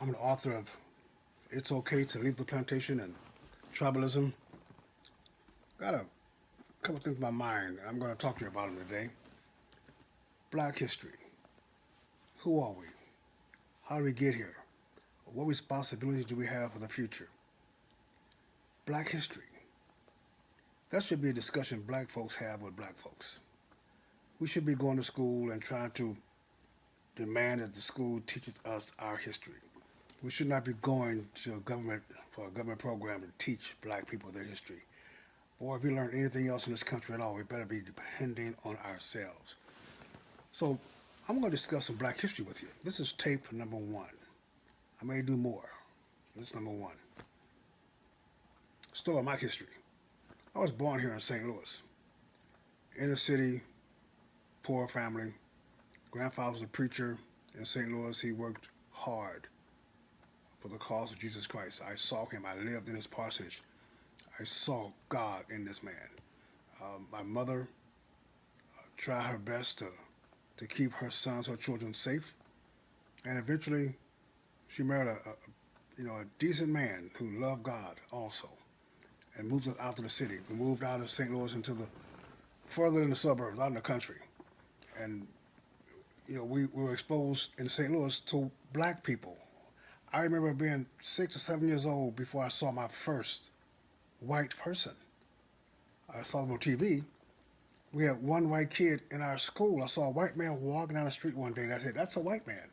I'm the author of It's Okay to Leave the Plantation and Tribalism. Got a couple things in my mind, and I'm going to talk to you about them today. Black history. Who are we? How did we get here? What responsibilities do we have for the future? Black history. That should be a discussion black folks have with black folks. We should be going to school and trying to demand that the school teaches us our history. We should not be going to a government for a government program to teach black people their history. Boy, if we learn anything else in this country at all, we better be depending on ourselves. So I'm going to discuss some black history with you. This is tape number one. I may do more. This is number one. Story of my history. I was born here in St. Louis. Inner city, poor family. Grandfather was a preacher in St. Louis. He worked hard for the cause of Jesus Christ. I saw him. I lived in his parsonage. I saw God in this man. My mother tried her best to keep her sons, her children safe, and eventually she married a decent man who loved God also, and moved us out to the city. We moved out of St. Louis into the further in the suburbs, out in the country, and we were exposed in St. Louis to black people. I remember being 6 or 7 years old before I saw my first white person. I saw them on TV. We had one white kid in our school. I saw a white man walking down the street one day, and I said, "That's a white man."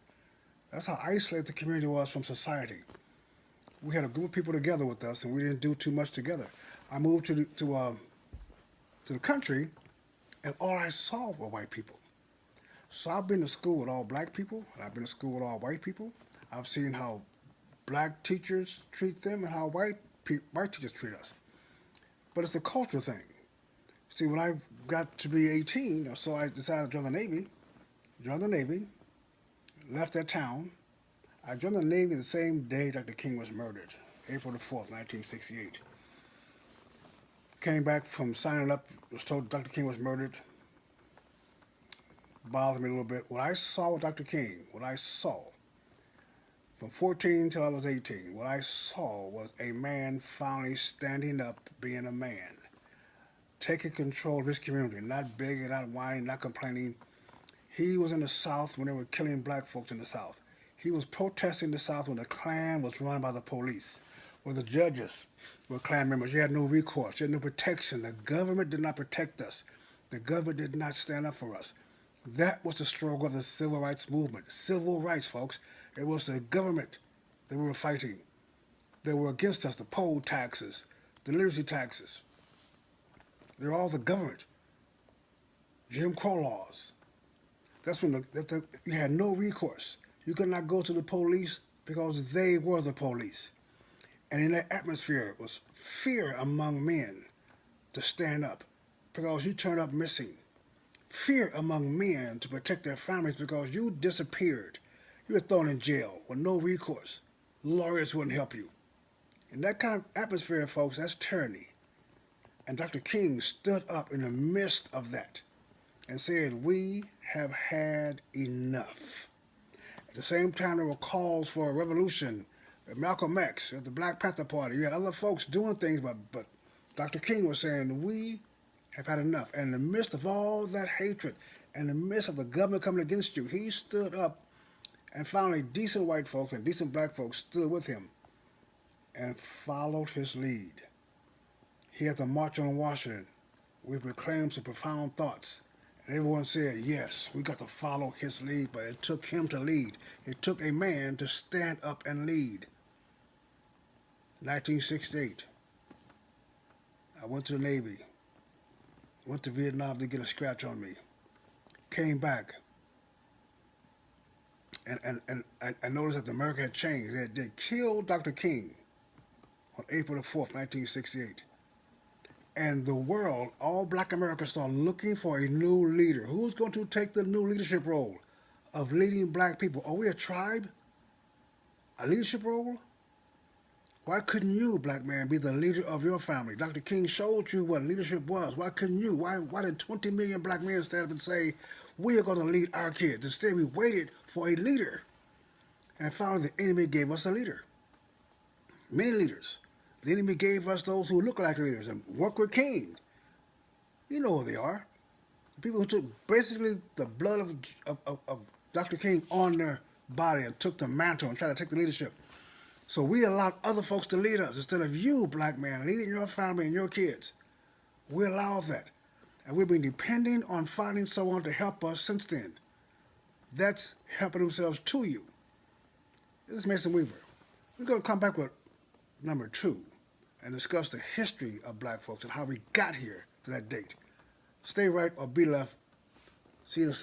That's how isolated the community was from society. We had a group of people together with us, and we didn't do too much together. I moved to the country, and all I saw were white people. So I've been to school with all black people, and I've been to school with all white people. I've seen how black teachers treat them and how white teachers treat us. But it's a cultural thing. See, when I got to be 18, so I decided to join the Navy. Joined the Navy, left that town. I joined the Navy the same day Dr. King was murdered, April the 4th, 1968. Came back from signing up, was told Dr. King was murdered. Bothered me a little bit. What I saw with Dr. King, from 14 till I was 18, what I saw was a man finally standing up, being a man, taking control of his community, not begging, not whining, not complaining. He was in the South when they were killing black folks in the South. He was protesting the South when the Klan was run by the police, where the judges were Klan members. You had no recourse, you had no protection. The government did not protect us. The government did not stand up for us. That was the struggle of the civil rights movement. Civil rights, folks. It was the government that we were fighting. They were against us, the poll taxes, the literacy taxes. They're all the government. Jim Crow laws. That's when you had no recourse. You could not go to the police because they were the police. And in that atmosphere was fear among men to stand up because you turned up missing. Fear among men to protect their families because you disappeared. You were thrown in jail with no recourse. Lawyers wouldn't help you. In that kind of atmosphere, folks, that's tyranny. And Dr. King stood up in the midst of that and said, "We have had enough." At the same time, there were calls for a revolution. Malcolm X, the Black Panther Party, you had other folks doing things, but Dr. King was saying, "We have had enough." And in the midst of all that hatred, in the midst of the government coming against you, he stood up, and finally decent white folks and decent black folks stood with him and followed his lead. He had the March on Washington. We proclaimed some profound thoughts. And everyone said, yes, we got to follow his lead, but it took him to lead. It took a man to stand up and lead. 1968, I went to the Navy. Went to Vietnam to get a scratch on me. Came back. And I noticed that America had changed. They killed Dr. King on April the 4th, 1968. And the world, all black America, started looking for a new leader. Who's going to take the new leadership role of leading black people? Are we a tribe? A leadership role? Why couldn't you, black man, be the leader of your family? Dr. King showed you what leadership was. Why couldn't you? Why did 20 million black men stand up and say, we are going to lead our kids? Instead, we waited for a leader. And finally, the enemy gave us a leader. Many leaders. The enemy gave us those who look like leaders and work with King. You know who they are. The people who took basically the blood of Dr. King on their body and took the mantle and tried to take the leadership. So we allowed other folks to lead us instead of you, black man, leading your family and your kids. We allow that. And we've been depending on finding someone to help us since then. That's helping themselves to you. This is Mason Weaver. We're going to come back with number 2 and discuss the history of black folks and how we got here to that date. Stay right or be left. See you in a second.